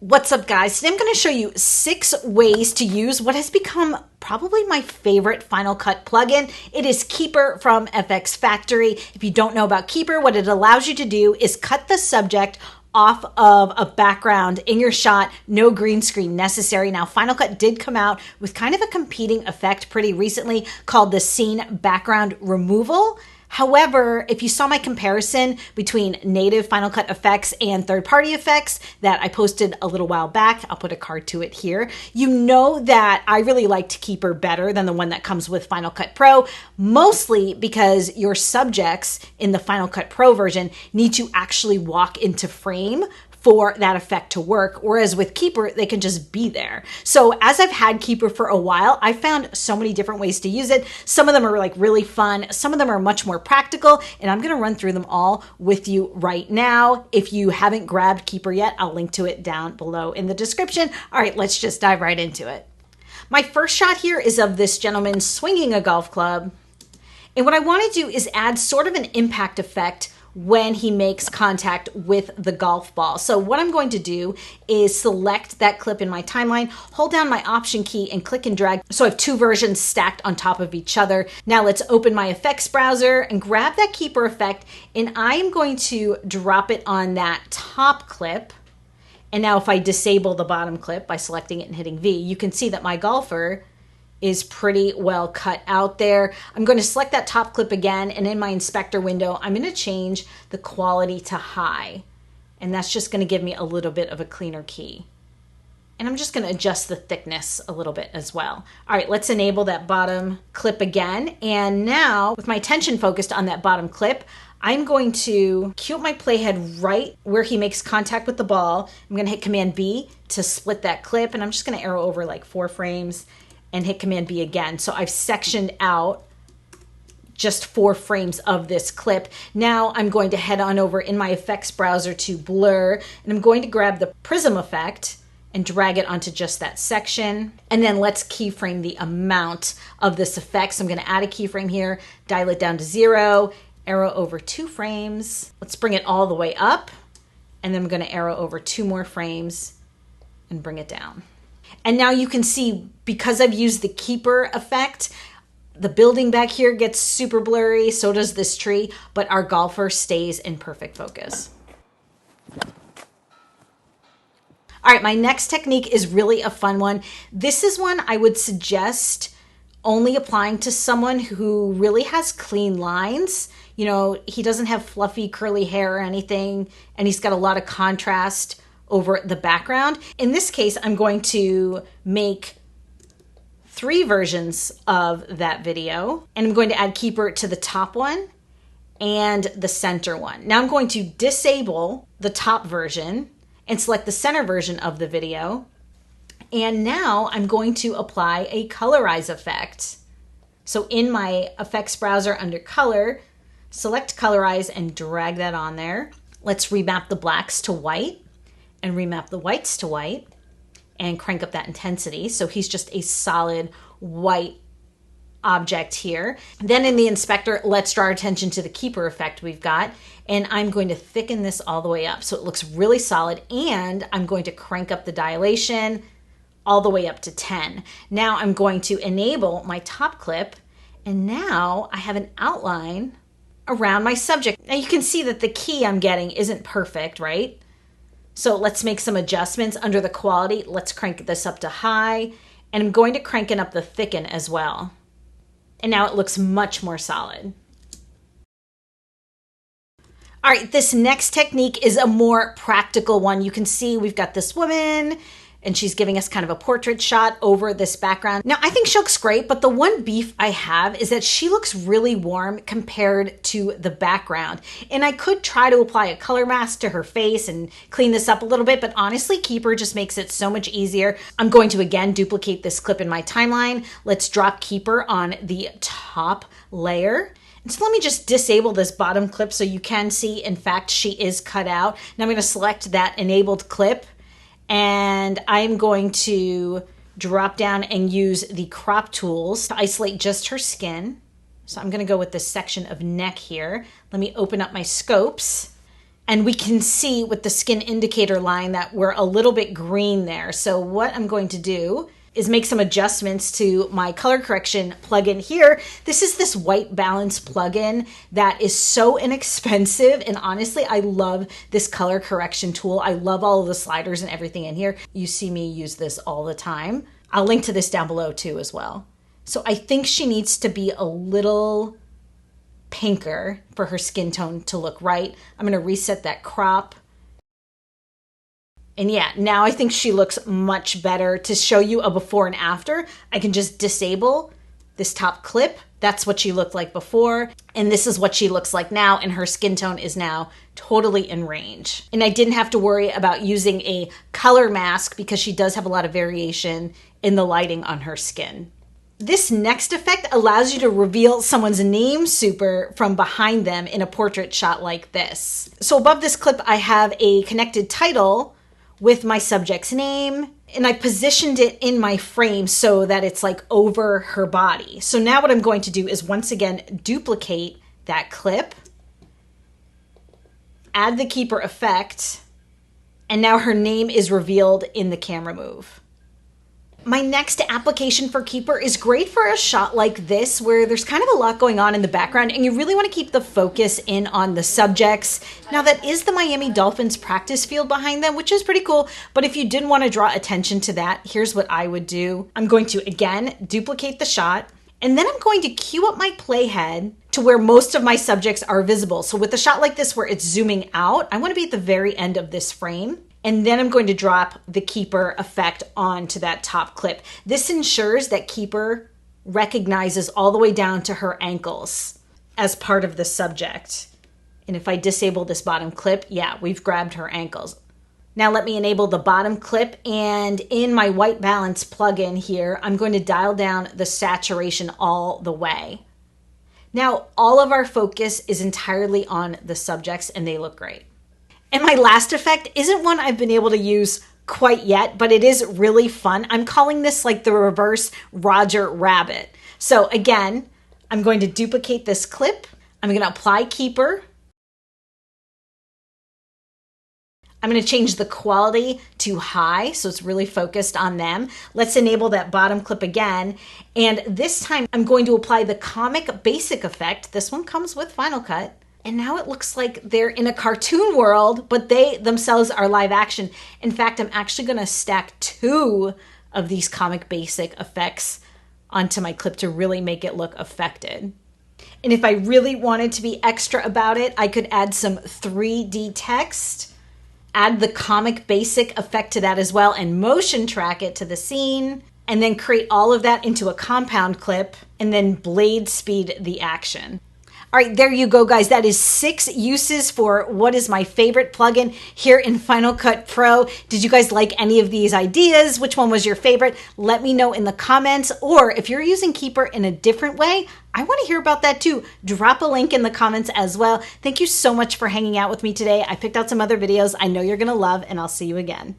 What's up, guys? Today I'm going to show you 6 ways to use what has become probably my favorite Final Cut plugin. It is Keyper from FX Factory. If you don't know about Keyper, what it allows you to do is cut the subject off of a background in your shot, no green screen necessary. Now, Final Cut did come out with kind of a competing effect pretty recently called the scene background removal. However, if you saw my comparison between native Final Cut effects and third-party effects that I posted a little while back, I'll put a card to it here, you know that I really liked Keyper better than the one that comes with Final Cut Pro, mostly because your subjects in the Final Cut Pro version need to actually walk into frame for that effect to work, whereas with Keyper, they can just be there. So as I've had Keyper for a while, I found so many different ways to use it. Some of them are like really fun. Some of them are much more practical, and I'm gonna run through them all with you right now. If you haven't grabbed Keyper yet, I'll link to it down below in the description. All right, let's just dive right into it. My first shot here is of this gentleman swinging a golf club. And what I wanna do is add sort of an impact effect when he makes contact with the golf ball. So what I'm going to do is select that clip in my timeline, hold down my Option key and click and drag. So I have 2 versions stacked on top of each other. Now let's open my effects browser and grab that Keyper effect, and I am going to drop it on that top clip. And now if I disable the bottom clip by selecting it and hitting V, you can see that my golfer is pretty well cut out there. I'm going to select that top clip again, and in my inspector window, I'm going to change the quality to high. And that's just going to give me a little bit of a cleaner key. And I'm just going to adjust the thickness a little bit as well. All right, let's enable that bottom clip again. And now with my attention focused on that bottom clip, I'm going to cue up my playhead right where he makes contact with the ball. I'm going to hit Command B to split that clip, and I'm just going to arrow over like 4 frames and hit Command B again. So I've sectioned out just 4 frames of this clip. Now I'm going to head on over in my effects browser to blur, and I'm going to grab the prism effect and drag it onto just that section. And then let's keyframe the amount of this effect. So I'm gonna add a keyframe here, dial it down to 0, arrow over 2 frames. Let's bring it all the way up. And then I'm gonna arrow over 2 more frames and bring it down. And now you can see, because I've used the Keyper effect, the building back here gets super blurry, so does this tree, but our golfer stays in perfect focus. All right, my next technique is really a fun one. This is one I would suggest only applying to someone who really has clean lines. You know, he doesn't have fluffy curly hair or anything, and he's got a lot of contrast over the background. In this case, I'm going to make 3 versions of that video, and I'm going to add Keyper to the top one and the center one. Now I'm going to disable the top version and select the center version of the video. And now I'm going to apply a Colorize effect. So in my effects browser under color, select Colorize and drag that on there. Let's remap the blacks to white and remap the whites to white and crank up that intensity. So he's just a solid white object here. Then in the inspector, let's draw our attention to the Keyper effect we've got. And I'm going to thicken this all the way up so it looks really solid. And I'm going to crank up the dilation all the way up to 10. Now I'm going to enable my top clip. And now I have an outline around my subject. Now you can see that the key I'm getting isn't perfect, right? So let's make some adjustments under the quality. Let's crank this up to high, and I'm going to crank it up the thicken as well. And now it looks much more solid. All right, this next technique is a more practical one. You can see we've got this woman, and she's giving us kind of a portrait shot over this background. Now, I think she looks great, but the one beef I have is that she looks really warm compared to the background. And I could try to apply a color mask to her face and clean this up a little bit, but honestly, Keyper just makes it so much easier. I'm going to, again, duplicate this clip in my timeline. Let's drop Keyper on the top layer. And so let me just disable this bottom clip so you can see, in fact, she is cut out. Now I'm gonna select that enabled clip, and I'm going to drop down and use the crop tools to isolate just her skin. So I'm going to go with this section of neck here. Let me open up my scopes And we can see with the skin indicator line that we're a little bit green there. So what I'm going to do is make some adjustments to my color correction plugin here. This is this white balance plugin that is so inexpensive. And honestly, I love this color correction tool. I love all of the sliders and everything in here. You see me use this all the time. I'll link to this down below too as well. So I think she needs to be a little pinker for her skin tone to look right. I'm gonna reset that crop. And yeah, now I think she looks much better. To show you a before and after, I can just disable this top clip. That's what she looked like before. And this is what she looks like now. And her skin tone is now totally in range. And I didn't have to worry about using a color mask because she does have a lot of variation in the lighting on her skin. This next effect allows you to reveal someone's name super from behind them in a portrait shot like this. So above this clip, I have a connected title with my subject's name, and I positioned it in my frame so that it's like over her body. So now what I'm going to do is once again duplicate that clip, add the Keyper effect, and now her name is revealed in the camera move. My next application for Keyper is great for a shot like this where there's kind of a lot going on in the background and you really want to keep the focus in on the subjects. Now that is the Miami Dolphins practice field behind them, which is pretty cool. But if you didn't want to draw attention to that, here's what I would do. I'm going to again duplicate the shot, and then I'm going to cue up my playhead to where most of my subjects are visible. So with a shot like this where it's zooming out, I want to be at the very end of this frame. And then I'm going to drop the Keyper effect onto that top clip. This ensures that Keyper recognizes all the way down to her ankles as part of the subject. And if I disable this bottom clip, yeah, we've grabbed her ankles. Now let me enable the bottom clip, and in my white balance plugin here, I'm going to dial down the saturation all the way. Now all of our focus is entirely on the subjects and they look great. And my last effect isn't one I've been able to use quite yet, but it is really fun. I'm calling this like the reverse Roger Rabbit. So again, I'm going to duplicate this clip. I'm going to apply Keyper. I'm going to change the quality to high, so it's really focused on them. Let's enable that bottom clip again. And this time I'm going to apply the comic basic effect. This one comes with Final Cut. And now it looks like they're in a cartoon world, but they themselves are live action. In fact, I'm actually going to stack 2 of these comic basic effects onto my clip to really make it look affected. And if I really wanted to be extra about it, I could add some 3D text, add the comic basic effect to that as well, and motion track it to the scene, and then create all of that into a compound clip, and then blade speed the action. All right, there you go, guys. That is 6 uses for what is my favorite plugin here in Final Cut Pro. Did you guys like any of these ideas? Which one was your favorite? Let me know in the comments. Or if you're using Keyper in a different way, I want to hear about that too. Drop a link in the comments as well. Thank you so much for hanging out with me today. I picked out some other videos I know you're going to love, and I'll see you again.